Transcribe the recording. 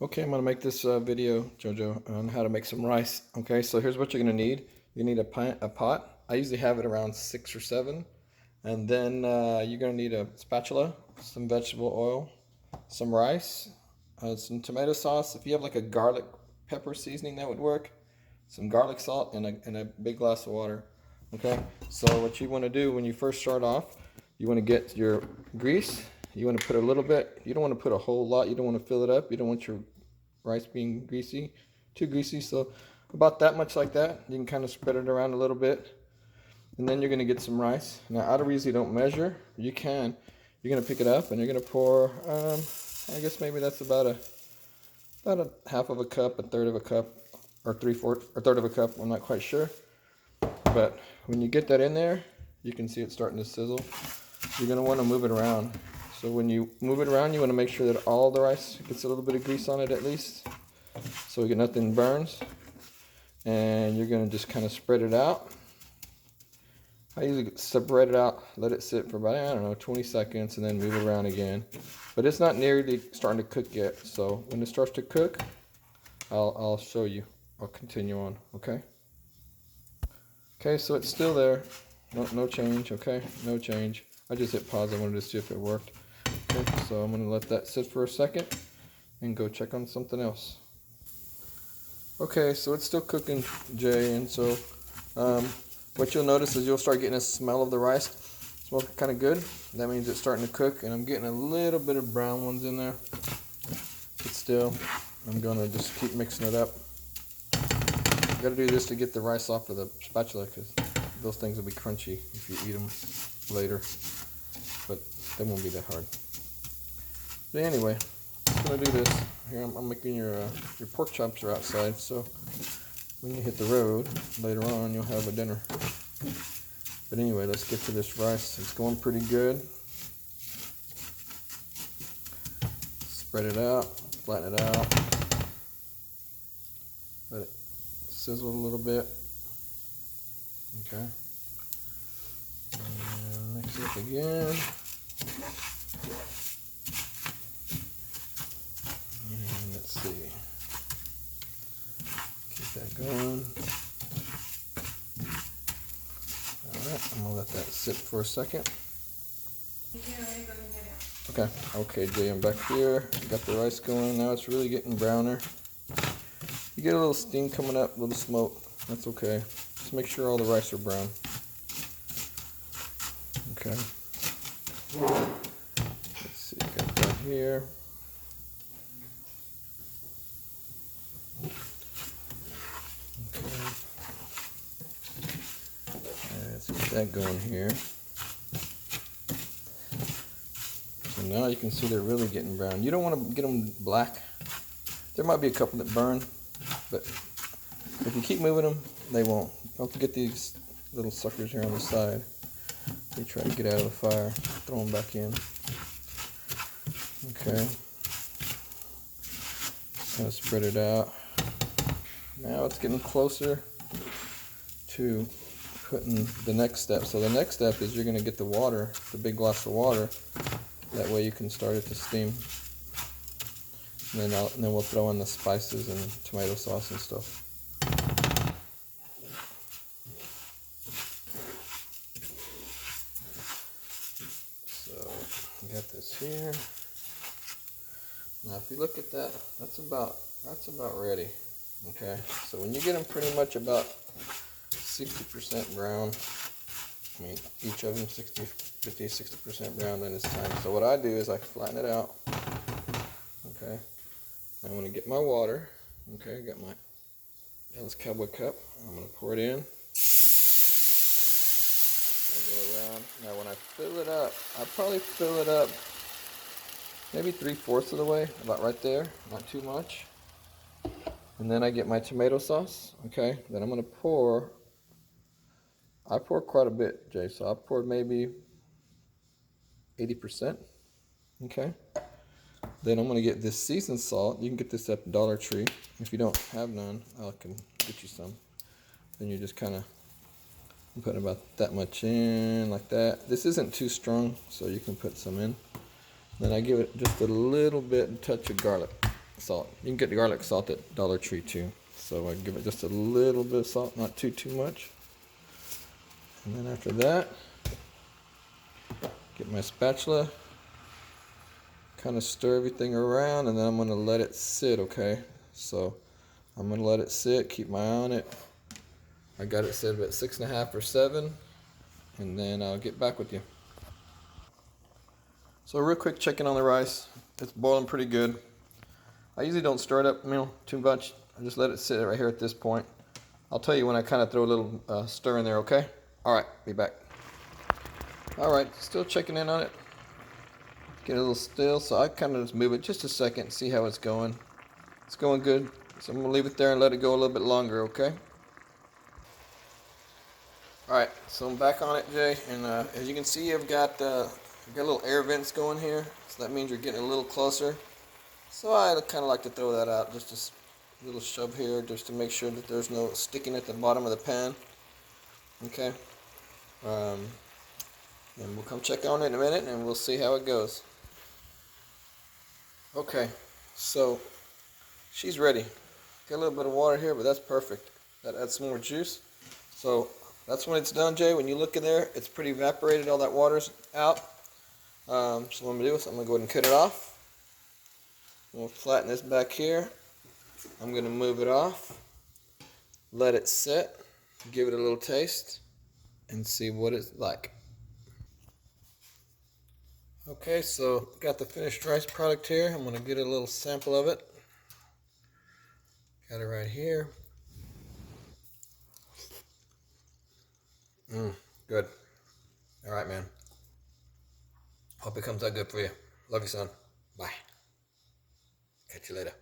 Okay, I'm gonna make this video, Jojo, on how to make some rice. Okay, so here's what you're gonna need. You need a pot. I usually have it around 6 or 7. And then you're gonna need a spatula, some vegetable oil, some rice, some tomato sauce. If you have like a garlic pepper seasoning, that would work. Some garlic salt and a big glass of water. Okay, so what you wanna do when you first start off, you wanna get your grease. You wanna put a little bit, you don't wanna put a whole lot, you don't wanna fill it up, you don't want your rice being greasy, too greasy. So about that much like that. You can kind of spread it around a little bit. And then you're gonna get some rice. Now I usually don't measure. You can. You're gonna pick it up and you're gonna pour, I guess maybe that's about a half of a cup, a third of a cup, or a third of a cup. I'm not quite sure. But when you get that in there, you can see it starting to sizzle. You're gonna wanna move it around. So when you move it around, you want to make sure that all the rice gets a little bit of grease on it at least, so nothing burns. And you're going to just kind of spread it out. I usually spread it out, let it sit for about, I don't know, 20 seconds, and then move it around again. But it's not nearly starting to cook yet, so when it starts to cook, I'll show you. I'll continue on, okay? Okay, so it's still there. No change, okay? No change. I just hit pause. I wanted to see if it worked. Okay, so I'm going to let that sit for a second and go check on something else. Okay, so it's still cooking, Jay, and so what you'll notice is you'll start getting a smell of the rice. It smells kind of good. That means it's starting to cook, and I'm getting a little bit of brown ones in there. But still, I'm going to just keep mixing it up. You got to do this to get the rice off of the spatula, because those things will be crunchy if you eat them later. But they won't be that hard. But anyway, I'm gonna do this. Here I'm making your pork chops are outside, so when you hit the road later on, you'll have a dinner. But anyway, let's get to this rice. It's going pretty good. Spread it out, flatten it out, let it sizzle a little bit. Okay. And mix it up again. Let's see. Keep that going. Alright, I'm gonna let that sit for a second. Okay, Jay, I'm back here. Got the rice going. Now it's really getting browner. You get a little steam coming up, a little smoke. That's okay. Just make sure all the rice are brown. Okay. Let's see, got that here. Let's get that going here. So now you can see they're really getting brown. You don't want to get them black. There might be a couple that burn, but if you keep moving them, they won't. Don't forget these little suckers here on the side. You try to get out of the fire, throw them back in. Okay. Kind of spread it out. Now it's getting closer to putting the next step. So the next step is you're going to get the water, the big glass of water. That way you can start it to steam. And then we'll throw in the spices and tomato sauce and stuff. So I got this here. Now if you look at that, that's about ready. Okay. So when you get them pretty much about 60% brown, I mean each of them 50-60% brown, then it's time. So what I do is I flatten it out. Okay. I want to get my water. Okay, I got my Dallas Cowboy cup. I'm going to pour it in. I'll go around. Now when I fill it up, I probably fill it up maybe 3/4 of the way, about right there, not too much. And then I get my tomato sauce. Okay, then I'm going to pour. I pour quite a bit, Jay, so I poured maybe 80%. Okay. Then I'm going to get this seasoned salt. You can get this at the Dollar Tree. If you don't have none, I can get you some. Then you're just kind of putting about that much in, like that. This isn't too strong, so you can put some in. Then I give it just a little bit, a touch of garlic. salt. You can get the garlic salt at Dollar Tree too. So I give it just a little bit of salt, not too much. And then after that, get my spatula, kind of stir everything around, and then I'm gonna let it sit, okay? So I'm gonna let it sit, keep my eye on it. I got it set at 6.5 or 7, and then I'll get back with you. So real quick checking on the rice. It's boiling pretty good. I usually don't stir it up, too much. I just let it sit right here at this point. I'll tell you when I kind of throw a little stir in there, okay? All right, be back. All right, still checking in on it. Get a little still, so I kind of just move it just a second, see how it's going. It's going good, so I'm gonna leave it there and let it go a little bit longer, okay? All right, so I'm back on it, Jay, and as you can see, I've got little air vents going here, so that means you're getting a little closer. So I kind of like to throw that out, just a little shove here, just to make sure that there's no sticking at the bottom of the pan. Okay, and we'll come check on it in a minute, and we'll see how it goes. Okay, so she's ready. Got a little bit of water here, but that's perfect. That adds some more juice. So that's when it's done, Jay. When you look in there, it's pretty evaporated. All that water's out. So what I'm gonna do is I'm gonna go ahead and cut it off. We'll flatten this back here. I'm gonna move it off, let it sit, give it a little taste, and see what it's like. Okay, so got the finished rice product here. I'm gonna get a little sample of it. Got it right here. Good. All right, man. Hope it comes out good for you. Love you, son. Bye. Catch you later.